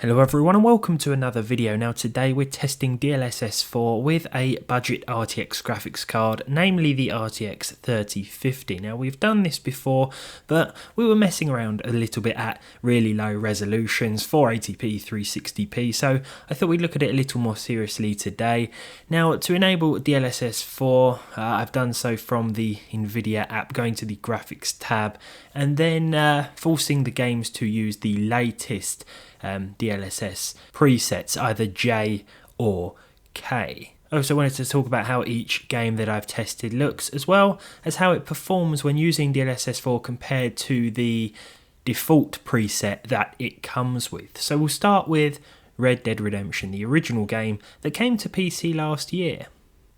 Hello everyone and welcome to another video. Now today we're testing DLSS 4 with a budget RTX graphics card, namely the RTX 3050. Now we've done this before, but we were messing around a little bit at really low resolutions, 480p, 360p, so I thought we'd look at it a little more seriously today. Now to enable DLSS 4, I've done so from the Nvidia app, going to the graphics tab and then forcing the games to use the latest DLSS presets, either J or K. I also wanted to talk about how each game that I've tested looks, as well as how it performs when using DLSS 4 compared to the default preset that it comes with. So we'll start with Red Dead Redemption, the original game that came to PC last year.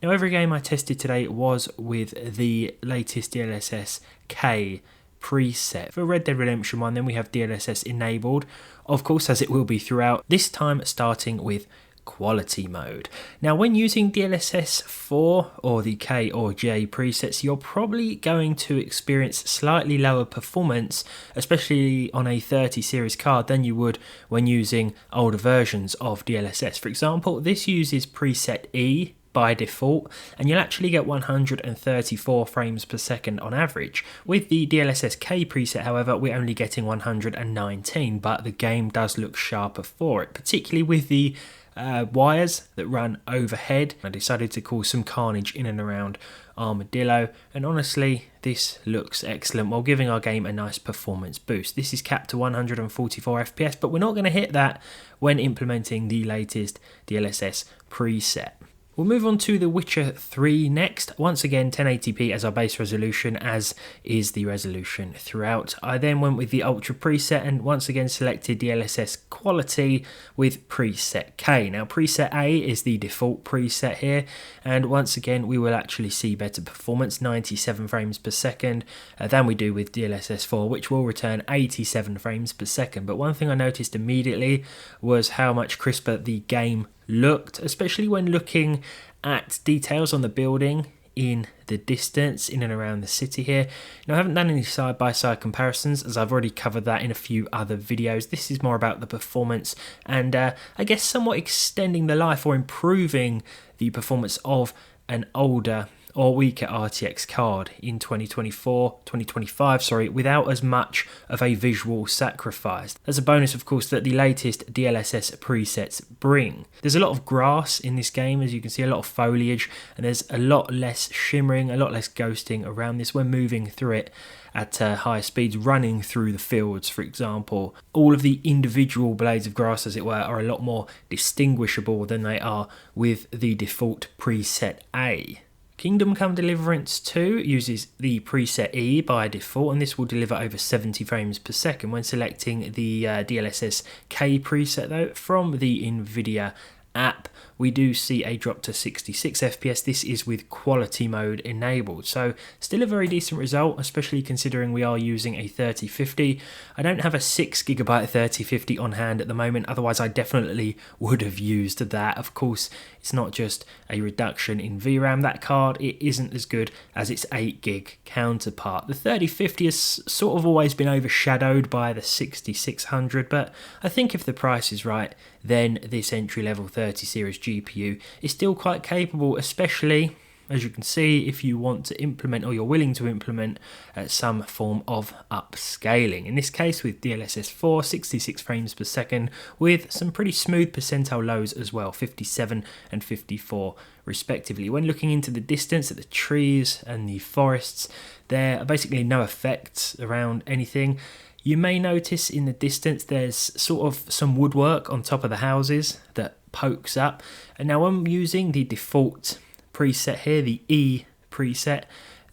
Now every game I tested today was with the latest DLSS K preset. For Red Dead Redemption 1 then we have DLSS enabled, of course, as it will be throughout, this time starting with quality mode. Now when using DLSS 4 or the K or J presets, you're probably going to experience slightly lower performance, especially on a 30 series card, than you would when using older versions of DLSS. For example, this uses preset E by default, and you'll actually get 134 frames per second on average. With the DLSS K preset, however, we're only getting 119, but the game does look sharper for it, particularly with the wires that run overhead. I decided to cause some carnage in and around Armadillo, and honestly this looks excellent while giving our game a nice performance boost. This is capped to 144 FPS, but we're not going to hit that when implementing the latest DLSS preset. We'll move on to The Witcher 3 next. Once again 1080p as our base resolution, as is the resolution throughout. I then went with the Ultra preset and once again selected DLSS quality with preset K. Now preset A is the default preset here, and once again we will actually see better performance, 97 frames per second, than we do with DLSS 4, which will return 87 frames per second. But one thing I noticed immediately was how much crisper the game looked, especially when looking at details on the building in the distance in and around the city here. Now I haven't done any side-by-side comparisons, as I've already covered that in a few other videos. This is more about the performance and I guess somewhat extending the life or improving the performance of an older or weaker RTX card in 2025, without as much of a visual sacrifice. There's a bonus, of course, that the latest DLSS presets bring. There's a lot of grass in this game, as you can see, a lot of foliage, and there's a lot less shimmering, a lot less ghosting around this when moving through it at high speeds, running through the fields, for example. All of the individual blades of grass, as it were, are a lot more distinguishable than they are with the default preset A. Kingdom Come Deliverance 2 uses the preset E by default, and this will deliver over 70 frames per second. When selecting the DLSS K preset though from the Nvidia app, we do see a drop to 66 FPS. This is with quality mode enabled, so still a very decent result, especially considering we are using a 3050. I don't have a 6GB 3050 on hand at the moment, otherwise I definitely would have used that. Of course, it's not just a reduction in VRAM. That card, it isn't as good as its 8GB counterpart. The 3050 has sort of always been overshadowed by the 6600, but I think if the price is right, then this entry-level 30 series GPU is still quite capable, especially, as you can see, if you want to implement, or you're willing to implement, some form of upscaling. In this case with DLSS 4, 66 frames per second, with some pretty smooth percentile lows as well, 57 and 54 respectively. When looking into the distance at the trees and the forests, there are basically no effects around anything. You may notice in the distance there's sort of some woodwork on top of the houses that pokes up. And now when I'm using the default preset here, the E preset,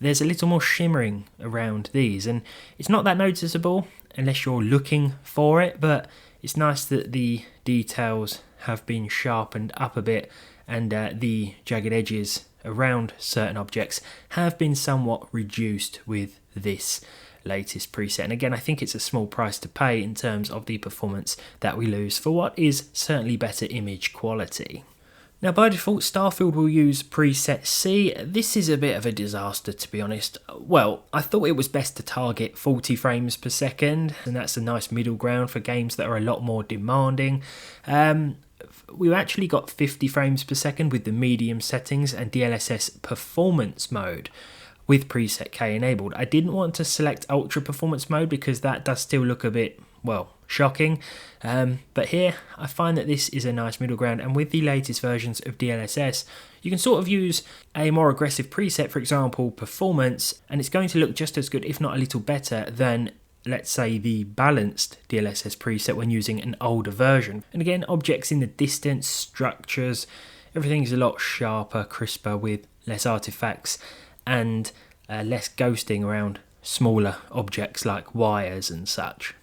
there's a little more shimmering around these, and it's not that noticeable unless you're looking for it, but it's nice that the details have been sharpened up a bit, and the jagged edges around certain objects have been somewhat reduced with this latest preset. And again, I think it's a small price to pay in terms of the performance that we lose for what is certainly better image quality. Now by default, Starfield will use preset C. This is a bit of a disaster, to be honest. Well, I thought it was best to target 40 frames per second, and that's a nice middle ground for games that are a lot more demanding. We've actually got 50 frames per second with the medium settings and DLSS performance mode with preset K enabled. I didn't want to select ultra performance mode because that does still look a bit, well, shocking. But here I find that this is a nice middle ground, and with the latest versions of DLSS you can sort of use a more aggressive preset, for example performance, and it's going to look just as good, if not a little better, than let's say the balanced DLSS preset when using an older version. And again, objects in the distance, structures, everything's a lot sharper, crisper, with less artifacts and less ghosting around smaller objects like wires and such.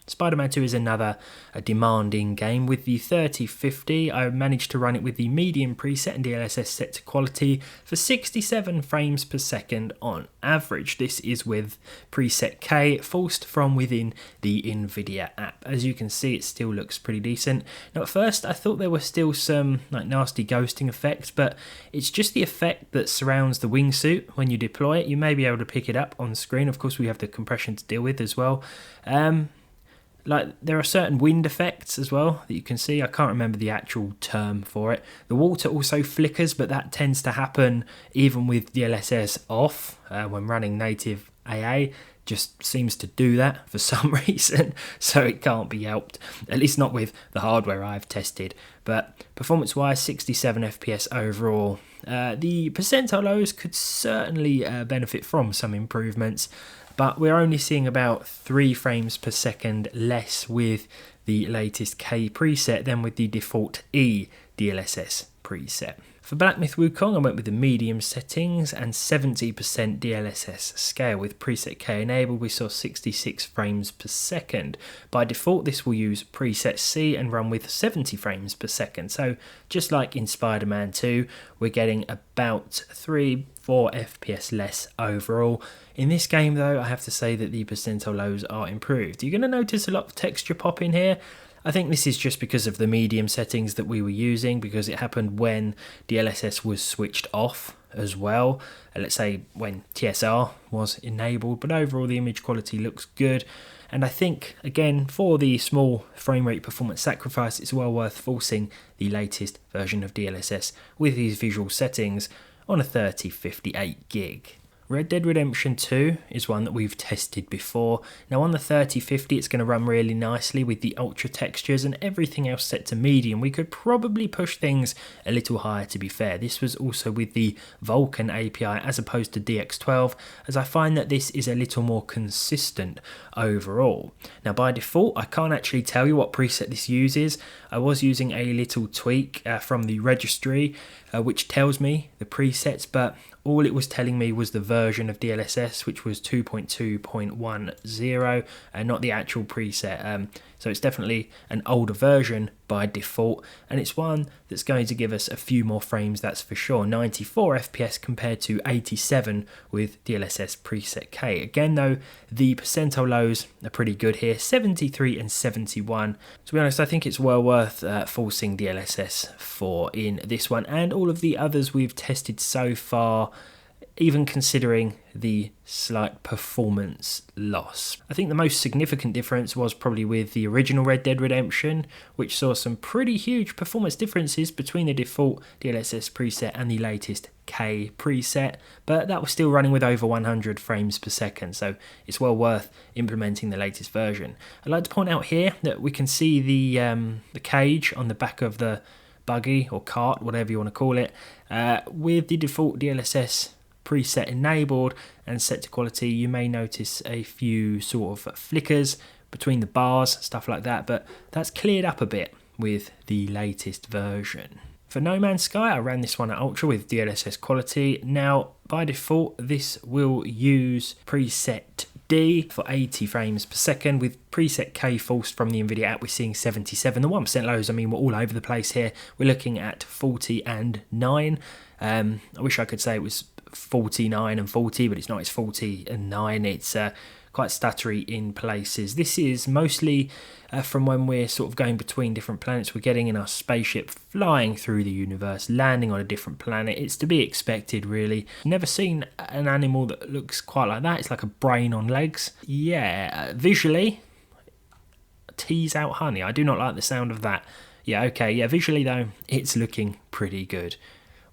Spider-Man 2 is another demanding game. With the 3050, I managed to run it with the medium preset and DLSS set to quality for 67 frames per second on average. This is with preset K forced from within the Nvidia app. As you can see, it still looks pretty decent. Now at first I thought there were still some nasty ghosting effects, but it's just the effect that surrounds the wingsuit when you deploy it. You may be able to pick it up on screen. Of course we have the compression to deal with as well. There are certain wind effects as well that you can see. I can't remember the actual term for it. The water also flickers, but that tends to happen even with DLSS off when running native AA. Just seems to do that for some reason, so it can't be helped, at least not with the hardware I've tested. But performance wise, 67 FPS overall. The percentile lows could certainly benefit from some improvements, but we're only seeing about 3 frames per second less with the latest K preset than with the default E DLSS preset. For Black Myth Wukong, I went with the medium settings and 70% DLSS scale. With preset K enabled, we saw 66 frames per second. By default, this will use preset C and run with 70 frames per second. So just like in Spider-Man 2, we're getting about 3-4 FPS less overall. In this game though, I have to say that the percentile lows are improved. You're going to notice a lot of texture pop in here. I think this is just because of the medium settings that we were using, because it happened when DLSS was switched off as well. Let's say when TSR was enabled, but overall the image quality looks good. And I think, again, for the small frame rate performance sacrifice, it's well worth forcing the latest version of DLSS with these visual settings on a 3058 gig. Red Dead Redemption 2 is one that we've tested before. Now on the 3050 it's going to run really nicely with the ultra textures and everything else set to medium. We could probably push things a little higher, to be fair. This was also with the Vulkan API as opposed to DX12, as I find that this is a little more consistent overall. Now by default I can't actually tell you what preset this uses. I was using a little tweak from the registry which tells me the presets, but all it was telling me was the version of DLSS, which was 2.2.10, and not the actual preset. So it's definitely an older version by default, and it's one that's going to give us a few more frames, that's for sure. 94 FPS compared to 87 with DLSS preset K. Again though, the percentile lows are pretty good here, 73 and 71. To be honest, I think it's well worth forcing DLSS 4 in this one, and all of the others we've tested so far, even considering the slight performance loss. I think the most significant difference was probably with the original Red Dead Redemption, which saw some pretty huge performance differences between the default DLSS preset and the latest K preset, but that was still running with over 100 frames per second, so it's well worth implementing the latest version. I'd like to point out here that we can see the cage on the back of the buggy or cart, whatever you want to call it, with the default DLSS preset enabled and set to quality. You may notice a few sort of flickers between the bars, stuff like that, but that's cleared up a bit with the latest version. For No Man's Sky, I ran this one at Ultra with DLSS quality. Now by default this will use preset D for 80 frames per second. With preset K forced from the Nvidia app, we're seeing 77. The 1% lows, I mean, we're all over the place here. We're looking at 40 and 9. I wish I could say it was 49 and 40, but it's not. It's 40 and 9. It's quite stuttery in places. This is mostly from when we're sort of going between different planets. We're getting in our spaceship, flying through the universe, landing on a different planet. It's to be expected, really. Never seen an animal that looks quite like that. It's like a brain on legs. Yeah, visually, tease out honey. I do not like the sound of that. Yeah, okay, yeah, visually though, it's looking pretty good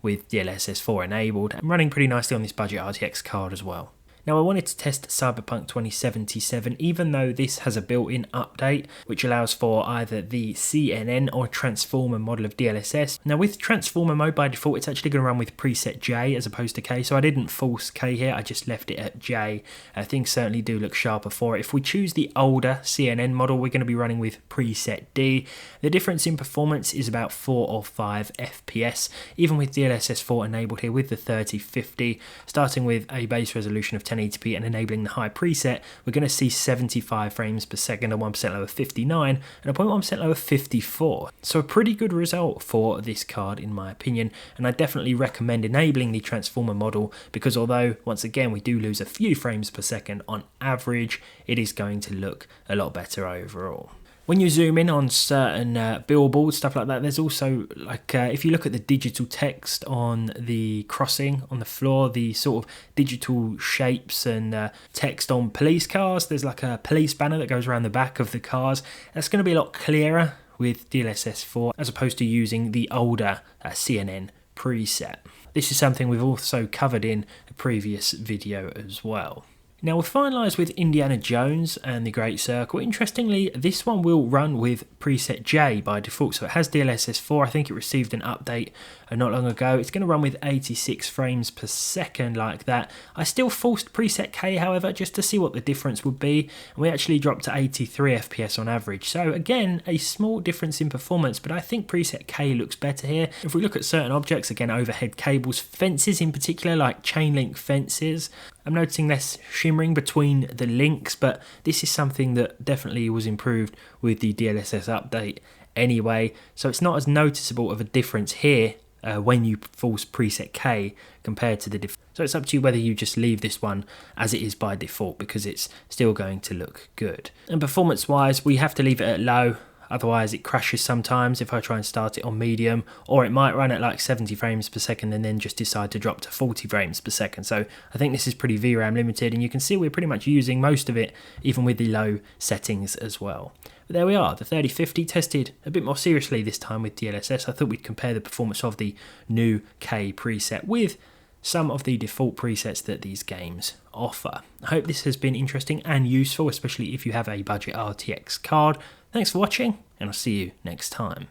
with DLSS 4 enabled and running pretty nicely on this budget RTX card as well. Now I wanted to test Cyberpunk 2077 even though this has a built-in update which allows for either the CNN or Transformer model of DLSS. Now with Transformer mode by default it's actually going to run with preset J as opposed to K, so I didn't force K here, I just left it at J. Things certainly do look sharper for it. If we choose the older CNN model we're going to be running with preset D. The difference in performance is about 4 or 5 FPS even with DLSS 4 enabled here with the 3050, starting with a base resolution of 1080p and enabling the high preset, we're going to see 75 frames per second, a 1% lower 59 and a 0.1% lower 54. So a pretty good result for this card in my opinion, and I definitely recommend enabling the Transformer model because although once again we do lose a few frames per second on average, it is going to look a lot better overall. When you zoom in on certain billboards, stuff like that, there's also, like, if you look at the digital text on the crossing on the floor, the sort of digital shapes and text on police cars, there's like a police banner that goes around the back of the cars. That's going to be a lot clearer with DLSS 4 as opposed to using the older CNN preset. This is something we've also covered in a previous video as well. Now we've finalised with Indiana Jones and the Great Circle. Interestingly, this one will run with preset J by default, so it has DLSS 4. I think it received an update not long ago. It's going to run with 86 frames per second like that. I still forced preset K, however, just to see what the difference would be, and we actually dropped to 83 FPS on average. So again, a small difference in performance, but I think preset K looks better here. If we look at certain objects, again, overhead cables, fences in particular, like chain link fences, I'm noticing less shimmering between the links, but this is something that definitely was improved with the DLSS update anyway, so it's not as noticeable of a difference here when you force preset K compared to the default. So it's up to you whether you just leave this one as it is by default because it's still going to look good. And performance wise, we have to leave it at low. Otherwise it crashes sometimes if I try and start it on medium, or it might run at like 70 frames per second and then just decide to drop to 40 frames per second. So I think this is pretty VRAM limited, and you can see we're pretty much using most of it even with the low settings as well. But there we are, the 3050 tested a bit more seriously this time with DLSS. I thought we'd compare the performance of the new K preset with some of the default presets that these games offer. I hope this has been interesting and useful, especially if you have a budget RTX card. Thanks for watching, and I'll see you next time.